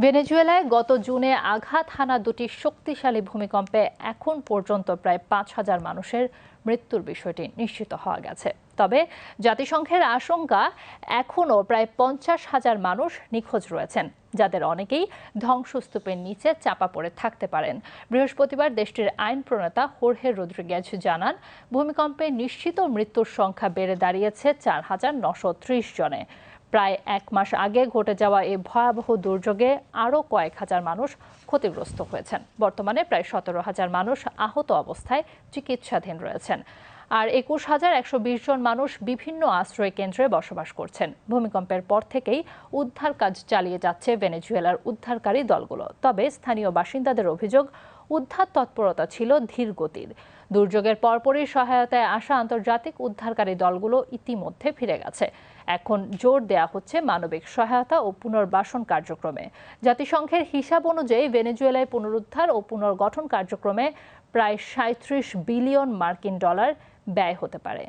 ভেনেজুয়েলায় গত জুনে আঘাত হানা দুটি শক্তিশালী ভূমিকম্পে এখন পর্যন্ত প্রায় ৫,০০০ মানুষের মৃত্যুর বিষয়টি নিশ্চিত হওয়া গেছে। তবে জাতিসংঘের আশঙ্কা এখনও প্রায় ৫০,০০০ মানুষ নিখোঁজ রয়েছেন, যাদের অনেকেই ধ্বংসস্তূপের নিচে চাপা পড়ে থাকতে পারেন। বৃহস্পতিবার দেশটির আইন প্রণেতা হোর্হে রদ্রিগেজ জানান, ভূমিকম্পে নিশ্চিত মৃত্যুর সংখ্যা বেড়ে দাঁড়িয়েছে ৪,৯৩০ জনে। প্রায় এক মাস আগে ঘটে যাওয়া এই ভয়াবহ দুর্যোগে আরও কয়েক হাজার মানুষ ক্ষতিগ্রস্ত হয়েছেন। বর্তমানে প্রায় ১৭,০০০ মানুষ আহত অবস্থায় চিকিৎসাধীন রয়েছেন, আর ২১,১২০ জন মানুষ বিভিন্ন আশ্রয় কেন্দ্রে বসবাস করছেন। ভূমিকম্পের পর থেকেই উদ্ধার কাজ চালিয়ে যাচ্ছে ভেনেজুয়েলার উদ্ধারকারী দলগুলো। তবে স্থানীয় বাসিন্দাদের অভিযোগ, উদ্ধার তৎপরতা ছিল ধীর গতির। দুর্যোগের পরপরই সহায়তায় আসা আন্তর্জাতিক উদ্ধারকারী দলগুলো ইতিমধ্যে ফিরে গেছে। এখন জোর দেয়া হচ্ছে মানবিক সহায়তা ও পুনর্বাসন কার্যক্রমে। জাতিসংঘের হিসাব অনুযায়ী ভেনেজুয়েলায় পুনরুদ্ধার ও পুনর্গঠন কার্যক্রমে প্রায় ৩৭ বিলিয়ন মার্কিন ডলার ব্যয় হতে পারে।